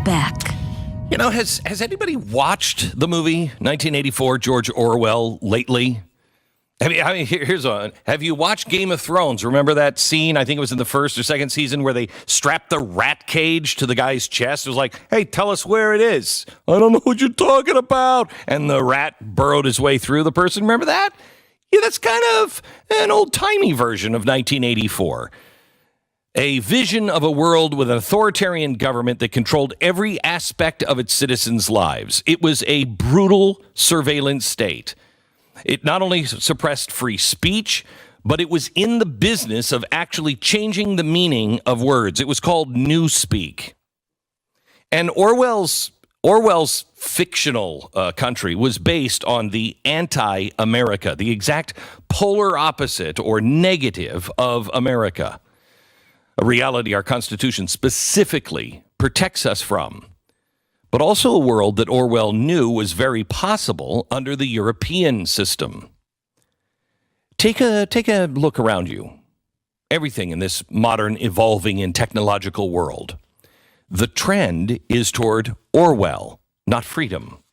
back. You know, has anybody watched the movie 1984, George Orwell, lately? Here's one. Have you watched Game of Thrones? Remember that scene? I think it was in the first or second season where they strapped the rat cage to the guy's chest. It was like, hey, tell us where it is. I don't know what you're talking about. And the rat burrowed his way through the person. Remember that? Yeah, that's kind of an old-timey version of 1984. A vision of a world with an authoritarian government that controlled every aspect of its citizens' lives. It was a brutal surveillance state. It not only suppressed free speech, but it was in the business of actually changing the meaning of words. It was called newspeak. And Orwell's fictional country was based on the anti-America, the exact polar opposite or negative of America. A reality our Constitution specifically protects us from, but also a world that Orwell knew was very possible under the European system. Take a look around you. Everything in this modern, evolving, and technological world. The trend is toward Orwell, not freedom.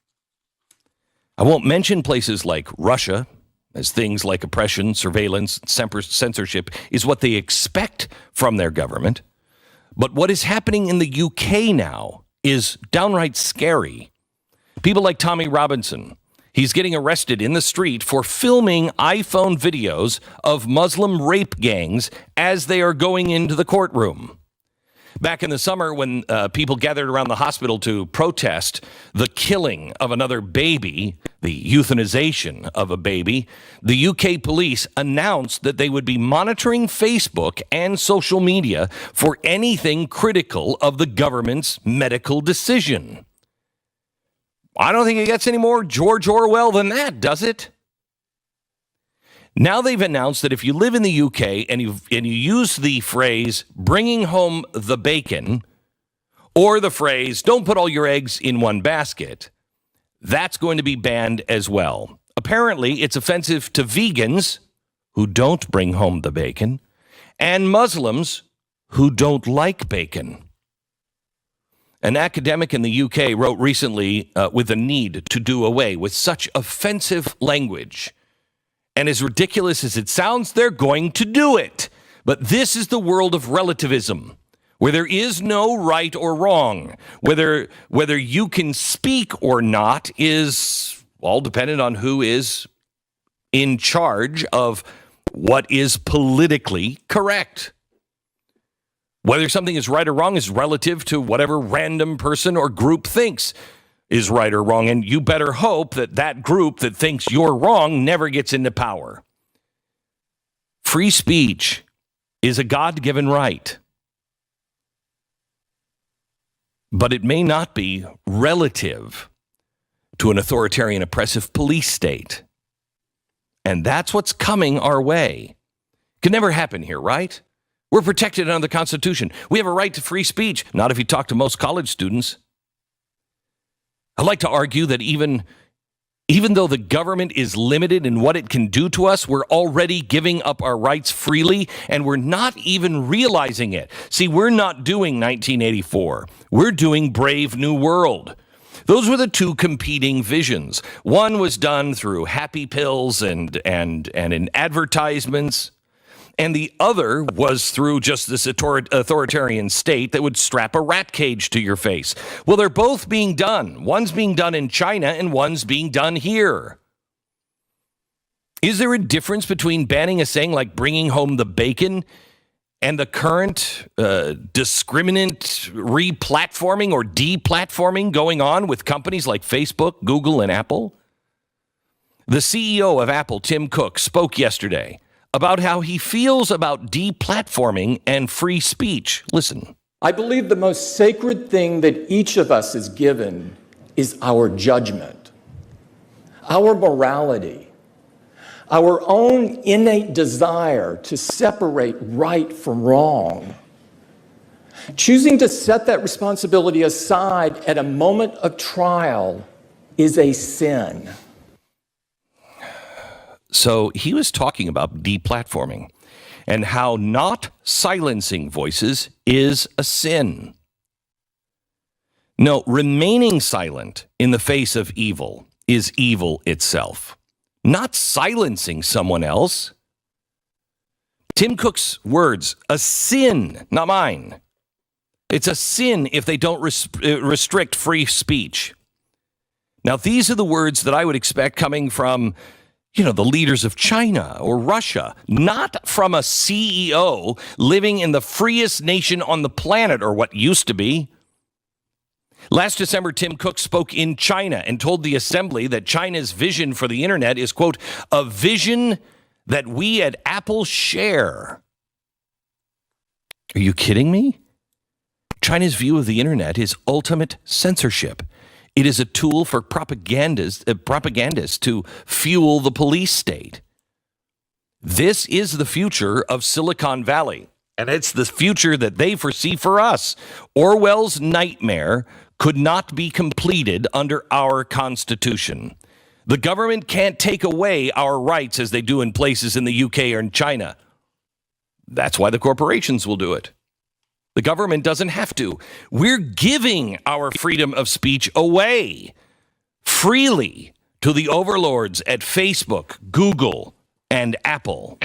I won't mention places like Russia, as things like oppression, surveillance, censorship is what they expect from their government. But what is happening in the UK now is downright scary. People like Tommy Robinson, he's getting arrested in the street for filming iPhone videos of Muslim rape gangs as they are going into the courtroom. Back in the summer when people gathered around the hospital to protest the killing of another baby, the euthanization of a baby, the UK police announced that they would be monitoring Facebook and social media for anything critical of the government's medical decision. I don't think it gets any more George Orwell than that, does it? Now they've announced that if you live in the UK and you use the phrase bringing home the bacon or the phrase don't put all your eggs in one basket, that's going to be banned as well. Apparently, it's offensive to vegans who don't bring home the bacon and Muslims who don't like bacon. An academic in the UK wrote recently with the need to do away with such offensive language. And as ridiculous as it sounds, they're going to do it. But this is the world of relativism, where there is no right or wrong. Whether you can speak or not is all dependent on who is in charge of what is politically correct. Whether something is right or wrong is relative to whatever random person or group thinks is right or wrong, and you better hope that that group that thinks you're wrong never gets into power. Free speech is a God-given right, but it may not be relative to an authoritarian, oppressive police state. And that's what's coming our way. Could never happen here, right? We're protected under the Constitution. We have a right to free speech. Not if you talk to most college students. I'd like to argue that even though the government is limited in what it can do to us, we're already giving up our rights freely, and we're not even realizing it. See, we're not doing 1984. We're doing Brave New World. Those were the two competing visions. One was done through happy pills and in advertisements. And the other was through just this authoritarian state that would strap a rat cage to your face. Well, they're both being done. One's being done in China and one's being done here. Is there a difference between banning a saying like bringing home the bacon and the current discriminant re-platforming or de-platforming going on with companies like Facebook, Google, and Apple? The CEO of Apple, Tim Cook, spoke yesterday about how he feels about deplatforming and free speech. Listen. I believe the most sacred thing that each of us is given is our judgment, our morality, our own innate desire to separate right from wrong. Choosing to set that responsibility aside at a moment of trial is a sin. So he was talking about deplatforming and how not silencing voices is a sin. No, remaining silent in the face of evil is evil itself, not silencing someone else. Tim Cook's words, a sin, not mine. It's a sin if they don't restrict free speech. Now, these are the words that I would expect coming from, the leaders of China or Russia, not from a CEO living in the freest nation on the planet, or what used to be. Last December, Tim Cook spoke in China and told the assembly that China's vision for the internet is, quote, a vision that we at Apple share. Are you kidding me? China's view of the internet is ultimate censorship. It is a tool for propagandists to fuel the police state. This is the future of Silicon Valley, and it's the future that they foresee for us. Orwell's nightmare could not be completed under our Constitution. The government can't take away our rights as they do in places in the UK or in China. That's why the corporations will do it. The government doesn't have to. We're giving our freedom of speech away freely to the overlords at Facebook, Google, and Apple.